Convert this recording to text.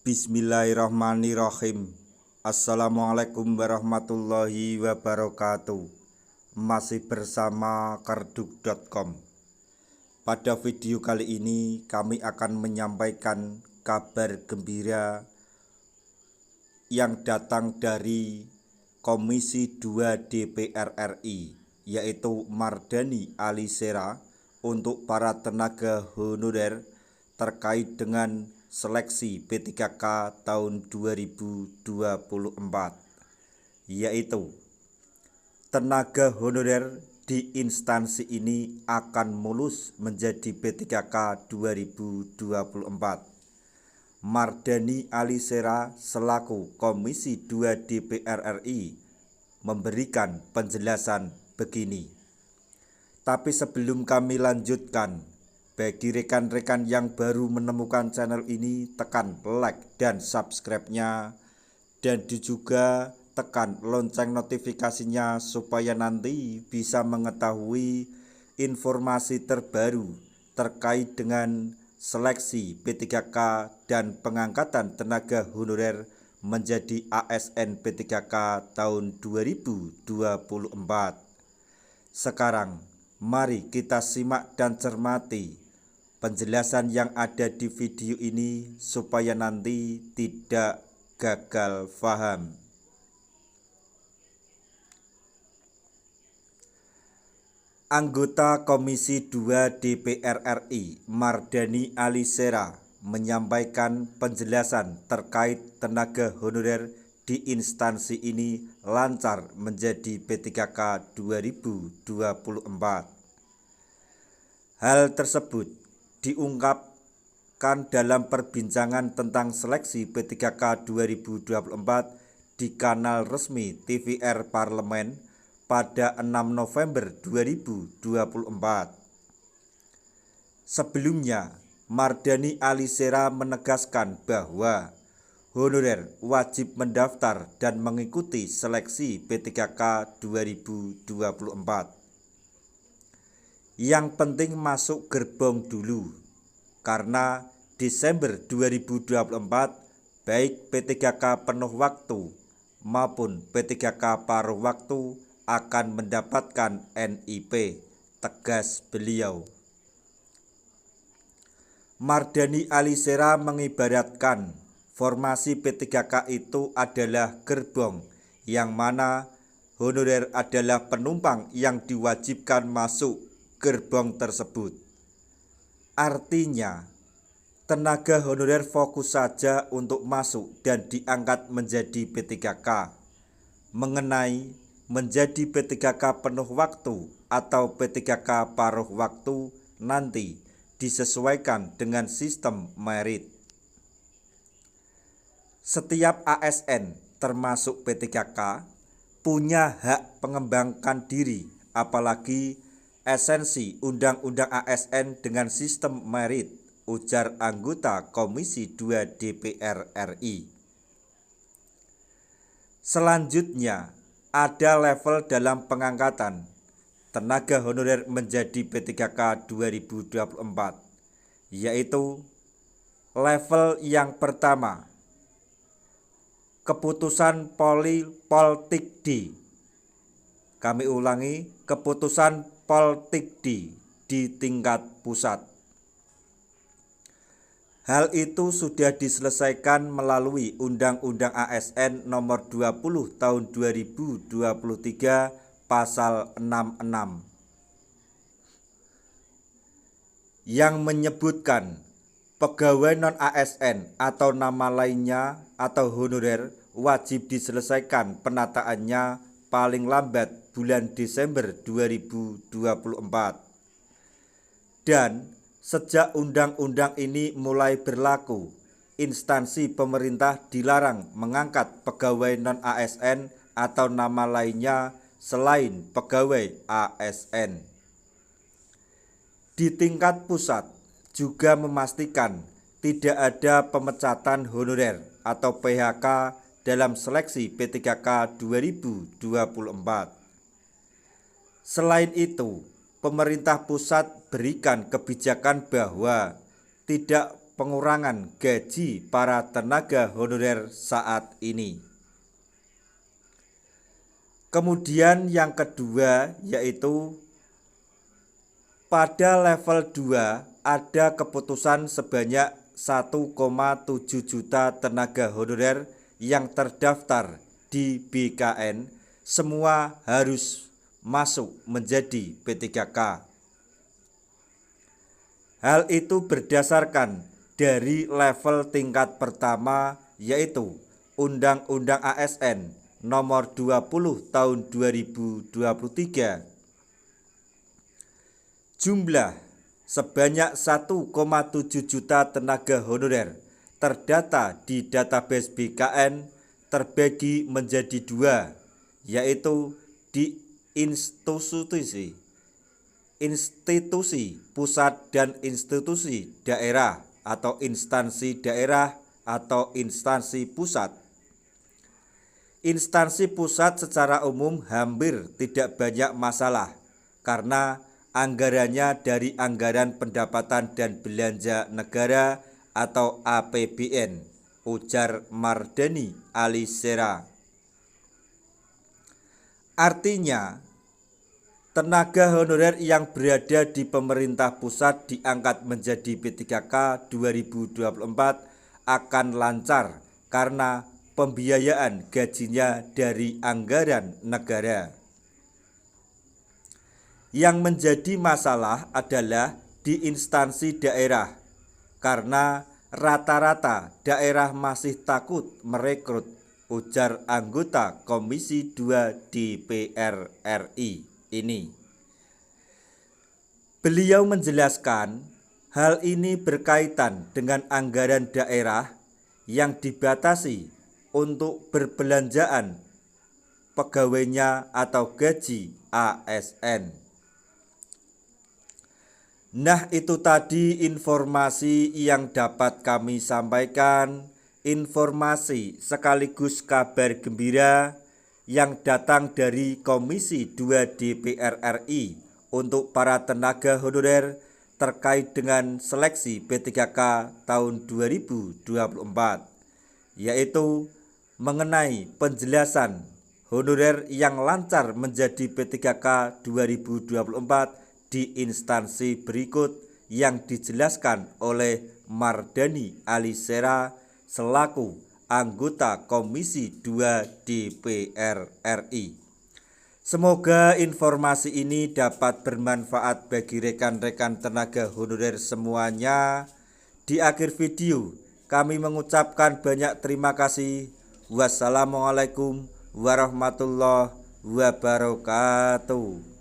Bismillahirrahmanirrahim. Assalamualaikum warahmatullahi wabarakatuh. Masih bersama karduk.com. Pada video kali ini kami akan menyampaikan kabar gembira yang datang dari Komisi 2 DPR RI, yaitu Mardhani Alisera, untuk para tenaga honorer terkait dengan seleksi P3K tahun 2024, yaitu tenaga honorer di instansi ini akan mulus menjadi P3K 2024. Mardhani Alisera selaku Komisi 2 DPR RI memberikan penjelasan begini. Tapi sebelum kami lanjutkan, bagi rekan-rekan yang baru menemukan channel ini, tekan like dan subscribe-nya, dan juga tekan lonceng notifikasinya supaya nanti bisa mengetahui informasi terbaru terkait dengan seleksi P3K dan pengangkatan tenaga honorer menjadi ASN P3K tahun 2024. Sekarang mari kita simak dan cermati penjelasan yang ada di video ini supaya nanti tidak gagal paham. Anggota Komisi 2 DPR RI Mardhani Alisera menyampaikan penjelasan terkait tenaga honorer di instansi ini lancar menjadi P3K 2024. Hal tersebut diungkapkan dalam perbincangan tentang seleksi P3K 2024 di kanal resmi TVR Parlemen pada 6 November 2024. Sebelumnya, Mardhani Alisera menegaskan bahwa honorer wajib mendaftar dan mengikuti seleksi P3K 2024. Yang penting masuk gerbong dulu, karena Desember 2024 baik P3K penuh waktu maupun P3K paruh waktu akan mendapatkan NIP, tegas beliau. Mardhani Alisera mengibaratkan formasi P3K itu adalah gerbong, yang mana honorer adalah penumpang yang diwajibkan masuk gerbong tersebut. Artinya, tenaga honorer fokus saja untuk masuk dan diangkat menjadi P3K. Mengenai menjadi P3K penuh waktu atau P3K paruh waktu nanti disesuaikan dengan sistem merit. Setiap ASN termasuk P3K punya hak pengembangkan diri, apalagi esensi Undang-Undang ASN dengan sistem merit, ujar anggota Komisi 2 DPR RI. Selanjutnya, ada level dalam pengangkatan tenaga honorer menjadi P3K 2024, yaitu level yang pertama, keputusan Poltikdi. Kami ulangi, keputusan Poltikdi di tingkat pusat. Hal itu sudah diselesaikan melalui Undang-Undang ASN Nomor 20 Tahun 2023 Pasal 66 yang menyebutkan pegawai non-ASN atau nama lainnya atau honorer wajib diselesaikan penataannya paling lambat bulan Desember 2024. Dan sejak undang-undang ini mulai berlaku, instansi pemerintah dilarang mengangkat pegawai non-ASN atau nama lainnya selain pegawai ASN. Di tingkat pusat juga memastikan tidak ada pemecatan honorer atau PHK dalam seleksi P3K 2024. Selain itu, pemerintah pusat berikan kebijakan bahwa tidak pengurangan gaji para tenaga honorer saat ini. Kemudian yang kedua yaitu pada level 2 ada keputusan sebanyak 1,7 juta tenaga honorer yang terdaftar di BKN semua harus masuk menjadi P3K. Hal itu berdasarkan dari level tingkat pertama yaitu Undang-Undang ASN Nomor 20 Tahun 2023. Jumlah sebanyak 1,7 juta tenaga honorer terdata di database BKN terbagi menjadi dua, yaitu di institusi pusat dan institusi daerah atau instansi daerah atau instansi pusat. Instansi pusat secara umum hampir tidak banyak masalah karena anggarannya dari Anggaran Pendapatan dan Belanja Negara atau APBN, ujar Mardani Alisera. Artinya, tenaga honorer yang berada di pemerintah pusat diangkat menjadi P3K 2024 akan lancar karena pembiayaan gajinya dari anggaran negara. Yang menjadi masalah adalah di instansi daerah, karena rata-rata daerah masih takut merekrut, ujar anggota Komisi 2 DPR RI ini. Beliau menjelaskan hal ini berkaitan dengan anggaran daerah yang dibatasi untuk berbelanjaan pegawainya atau gaji ASN. Nah, itu tadi informasi yang dapat kami sampaikan, informasi sekaligus kabar gembira yang datang dari Komisi 2 DPR RI untuk para tenaga honorer terkait dengan seleksi P3K tahun 2024, yaitu mengenai penjelasan honorer yang lancar menjadi P3K 2024 di instansi berikut yang dijelaskan oleh Mardani Alisera selaku anggota Komisi 2 DPR RI. Semoga informasi ini dapat bermanfaat bagi rekan-rekan tenaga honorer semuanya. Di akhir video kami mengucapkan banyak terima kasih. Wassalamualaikum warahmatullahi wabarakatuh.